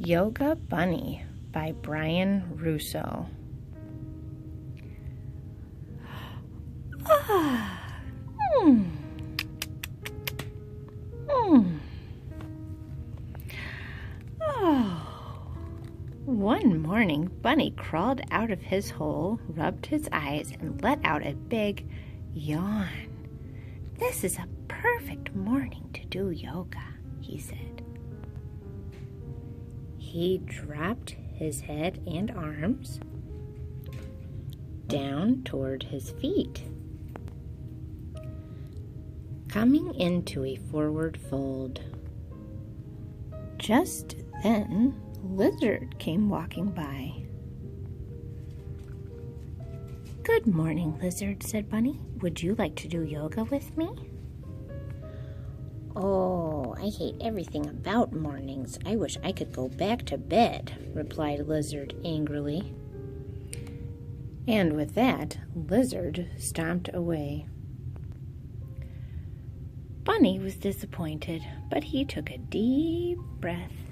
Yoga Bunny by Brian Russo. One morning, Bunny crawled out of his hole, rubbed his eyes, and let out a big yawn. "This is a perfect morning to do yoga," he said. He dropped his head and arms down toward his feet, coming into a forward fold. Just then, Lizard came walking by. "Good morning, Lizard," said Bunny. "Would you like to do yoga with me?" "Oh, I hate everything about mornings. I wish I could go back to bed," replied Lizard angrily. And with that, Lizard stomped away. Bunny was disappointed, but he took a deep breath,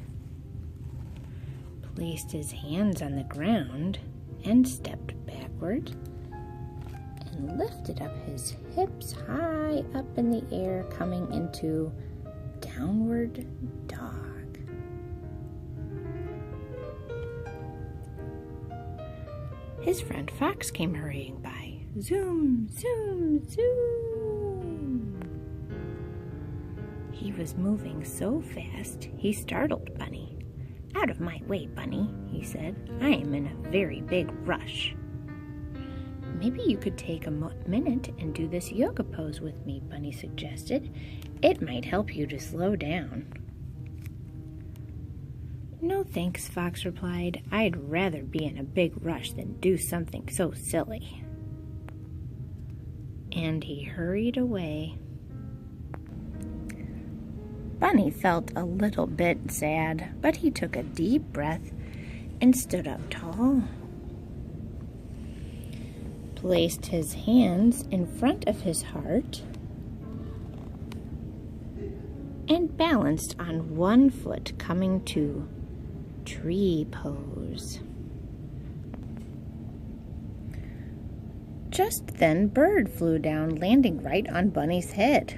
placed his hands on the ground, and stepped backward and lifted up his hips high up in the air, coming into downward dog. His friend Fox came hurrying by. Zoom, zoom, zoom. He was moving so fast, he startled Bunny. "Out of my way, Bunny," he said. "I am in a very big rush." "Maybe you could take a minute and do this yoga pose with me," Bunny suggested. "It might help you to slow down." "No thanks," Fox replied. "I'd rather be in a big rush than do something so silly." And he hurried away. Bunny felt a little bit sad, but he took a deep breath and stood up tall, placed his hands in front of his heart, and balanced on one foot, coming to tree pose. Just then, Bird flew down, landing right on Bunny's head.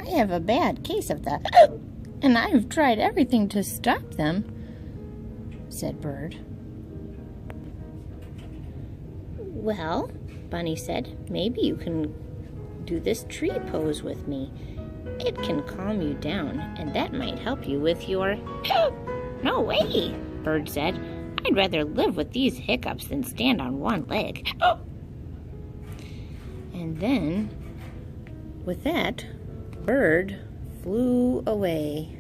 "I have a bad case of that, and I've tried everything to stop them," said Bird. "Well," Bunny said, "maybe you can do this tree pose with me. It can calm you down, and that might help you with your..." "No way," Bird said. "I'd rather live with these hiccups than stand on one leg." And then, with that, Bird flew away.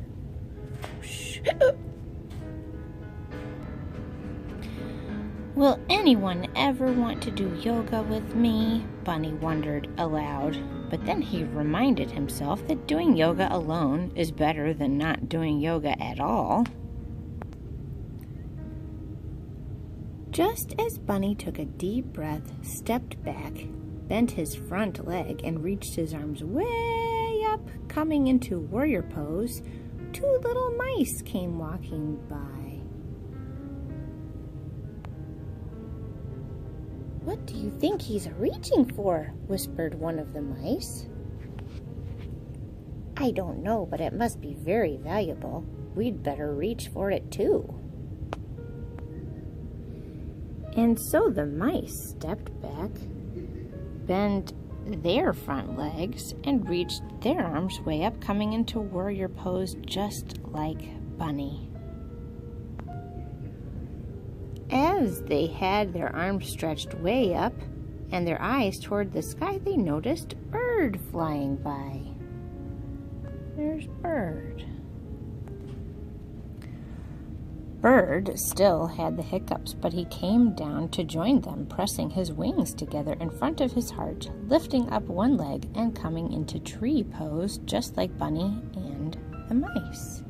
"Will anyone ever want to do yoga with me?" Bunny wondered aloud. But then he reminded himself that doing yoga alone is better than not doing yoga at all. Just as Bunny took a deep breath, stepped back, bent his front leg, and reached his arms way up, coming into warrior pose, two little mice came walking by. "What do you think he's reaching for?" whispered one of the mice. "I don't know, but it must be very valuable. We'd better reach for it too." And so the mice stepped back, bent their front legs, and reached their arms way up, coming into warrior pose just like Bunny. As they had their arms stretched way up and their eyes toward the sky, they noticed Bird flying by. There's Bird. Bird still had the hiccups, but he came down to join them, pressing his wings together in front of his heart, lifting up one leg and coming into tree pose just like Bunny and the mice.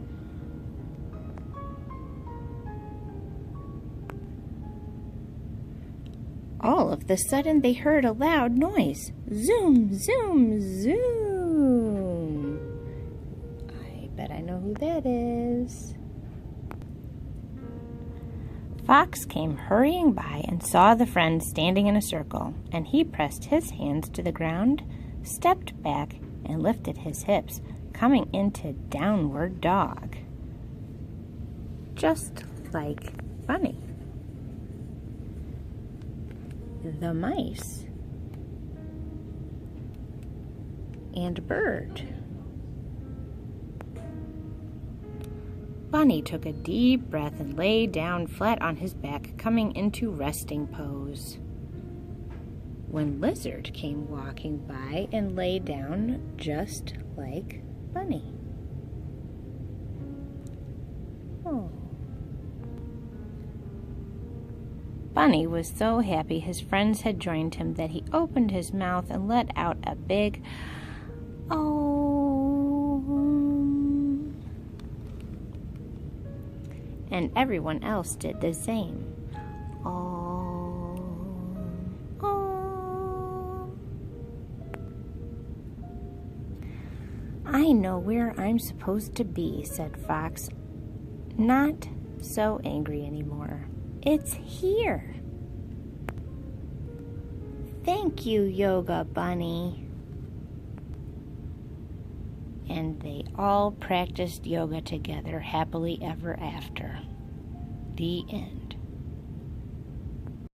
All of a sudden, they heard a loud noise. Zoom, zoom, zoom. I bet I know who that is. Fox came hurrying by and saw the friends standing in a circle, and he pressed his hands to the ground, stepped back, and lifted his hips, coming into downward dog. Just like Bunny. The mice and Bird. Bunny took a deep breath and lay down flat on his back, coming into resting pose. When Lizard came walking by and lay down just like Bunny. Oh. Bunny was so happy his friends had joined him that he opened his mouth and let out a big "oh," and everyone else did the same. Oh, oh. "I know where I'm supposed to be," said Fox, not so angry anymore. "It's here." "Thank you, Yoga Bunny." And they all practiced yoga together happily ever after. The end.